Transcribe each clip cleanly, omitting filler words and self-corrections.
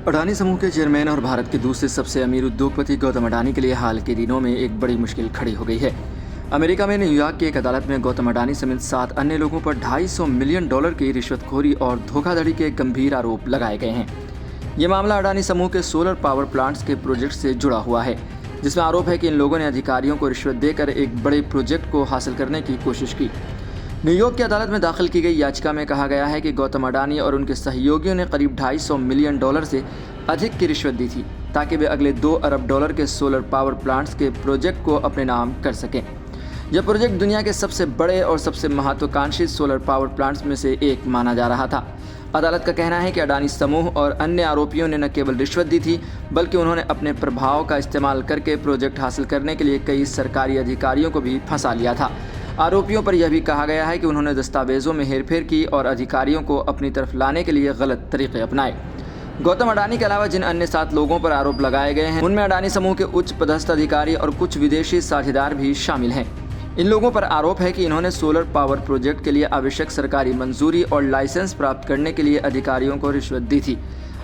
अडानी समूह के चेयरमैन और भारत के दूसरे सबसे अमीर उद्योगपति गौतम अडानी के लिए हाल के दिनों में एक बड़ी मुश्किल खड़ी हो गई है। अमेरिका में न्यूयॉर्क की एक अदालत में गौतम अडानी समेत 7 अन्य लोगों पर $250 मिलियन की रिश्वतखोरी और धोखाधड़ी के गंभीर आरोप लगाए गए हैं। ये मामला अडानी समूह के सोलर पावर प्लांट्स के प्रोजेक्ट से जुड़ा हुआ है, जिसमें आरोप है कि इन लोगों ने अधिकारियों को रिश्वत देकर एक बड़े प्रोजेक्ट को हासिल करने की कोशिश की। न्यूयॉर्क की अदालत में दाखिल की गई याचिका में कहा गया है कि गौतम अडानी और उनके सहयोगियों ने करीब $250 मिलियन से अधिक की रिश्वत दी थी ताकि वे अगले $2 अरब के सोलर पावर प्लांट्स के प्रोजेक्ट को अपने नाम कर सकें। यह प्रोजेक्ट दुनिया के सबसे बड़े और सबसे महत्वाकांक्षी सोलर पावर प्लांट्स में से एक माना जा रहा था। अदालत का कहना है कि अडानी समूह और अन्य आरोपियों ने न केवल रिश्वत दी थी, बल्कि उन्होंने अपने प्रभाव का इस्तेमाल करके प्रोजेक्ट हासिल करने के लिए कई सरकारी अधिकारियों को भी फंसा लिया था। आरोपियों पर यह भी कहा गया है कि उन्होंने दस्तावेजों में हेरफेर की और अधिकारियों को अपनी तरफ लाने के लिए गलत तरीके अपनाए। गौतम अडानी के अलावा जिन अन्य 7 लोगों पर आरोप लगाए गए हैं, उनमें अडानी समूह के उच्च पदस्थ अधिकारी और कुछ विदेशी साझेदार भी शामिल हैं। इन लोगों पर आरोप है कि इन्होंने सोलर पावर प्रोजेक्ट के लिए आवश्यक सरकारी मंजूरी और लाइसेंस प्राप्त करने के लिए अधिकारियों को रिश्वत दी थी।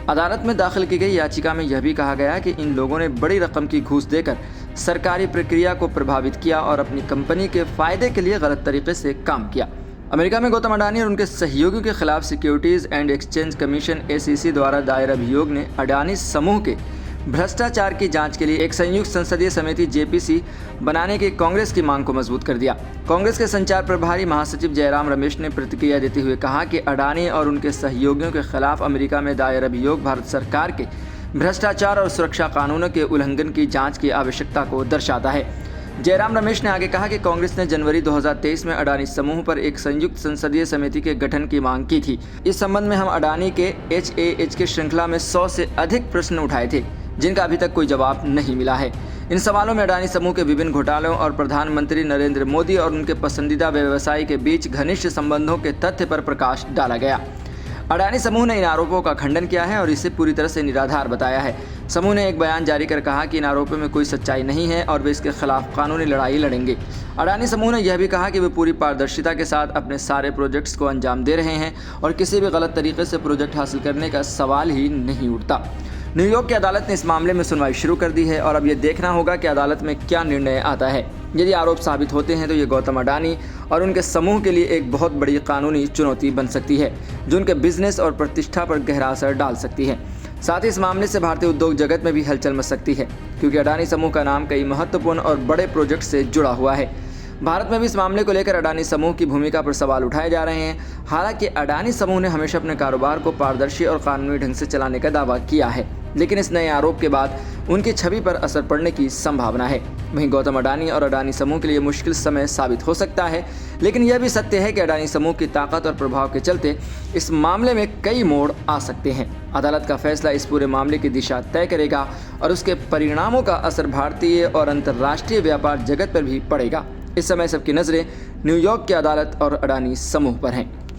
अदालत में दाखिल की गई याचिका में यह भी कहा गया कि इन लोगों ने बड़ी रकम की घूस देकर सरकारी प्रक्रिया को प्रभावित किया और अपनी कंपनी के फायदे के लिए गलत तरीके से काम किया। अमेरिका में गौतम अडानी और उनके सहयोगियों के खिलाफ securities and exchange commission (SEC) द्वारा दायर अभियोग ने अडानी समूह के भ्रष्टाचार की जांच के लिए एक संयुक्त संसदीय समिति JPC बनाने की कांग्रेस की मांग को मजबूत कर दिया। कांग्रेस के संचार प्रभारी महासचिव जयराम रमेश ने प्रतिक्रिया देते हुए कहा कि अडानी और उनके सहयोगियों के खिलाफ अमेरिका में दायर अभियोग भारत सरकार के भ्रष्टाचार और सुरक्षा कानूनों के उल्लंघन की जांच की आवश्यकता को दर्शाता है। जयराम रमेश ने आगे कहा कि कांग्रेस ने जनवरी 2023 में अडानी समूह पर एक संयुक्त संसदीय समिति के गठन की मांग की थी। इस संबंध में हम अडानी के HAH के श्रृंखला में 100 से अधिक प्रश्न उठाए थे, जिनका अभी तक कोई जवाब नहीं मिला है। इन सवालों में अडानी समूह के विभिन्न घोटालों और प्रधानमंत्री नरेंद्र मोदी और उनके पसंदीदा व्यवसायी के बीच घनिष्ठ संबंधों के तथ्य पर प्रकाश डाला गया। अडानी समूह ने इन आरोपों का खंडन किया है और इसे पूरी तरह से निराधार बताया है। समूह ने एक बयान जारी कर कहा कि इन आरोपों में कोई सच्चाई नहीं है और वे इसके खिलाफ कानूनी लड़ाई लड़ेंगे। अडानी समूह ने यह भी कहा कि वे पूरी पारदर्शिता के साथ अपने सारे प्रोजेक्ट्स को अंजाम दे रहे हैं और किसी भी गलत तरीके से प्रोजेक्ट हासिल करने का सवाल ही नहीं उठता। न्यूयॉर्क की अदालत ने इस मामले में सुनवाई शुरू कर दी है और अब यह देखना होगा कि अदालत में क्या निर्णय आता है। यदि आरोप साबित होते हैं तो ये गौतम अडानी और उनके समूह के लिए एक बहुत बड़ी कानूनी चुनौती बन सकती है, जो उनके बिजनेस और प्रतिष्ठा पर गहरा असर डाल सकती है। साथ ही इस मामले से भारतीय उद्योग जगत में भी हलचल मच सकती है, क्योंकि अडानी समूह का नाम कई महत्वपूर्ण और बड़े प्रोजेक्ट से जुड़ा हुआ है। भारत में भी इस मामले को लेकर अडानी समूह की भूमिका पर सवाल उठाए जा रहे हैं। हालांकि अडानी समूह ने हमेशा अपने कारोबार को पारदर्शी और कानूनी ढंग से चलाने का दावा किया है, लेकिन इस नए आरोप के बाद उनकी छवि पर असर पड़ने की संभावना है। वहीं गौतम अडानी और अडानी समूह के लिए मुश्किल समय साबित हो सकता है, लेकिन यह भी सत्य है कि अडानी समूह की ताकत और प्रभाव के चलते इस मामले में कई मोड़ आ सकते हैं। अदालत का फैसला इस पूरे मामले की दिशा तय करेगा और उसके परिणामों का असर भारतीय और अंतर्राष्ट्रीय व्यापार जगत पर भी पड़ेगा। इस समय सबकी नज़रें न्यूयॉर्क की अदालत और अडानी समूह पर हैं।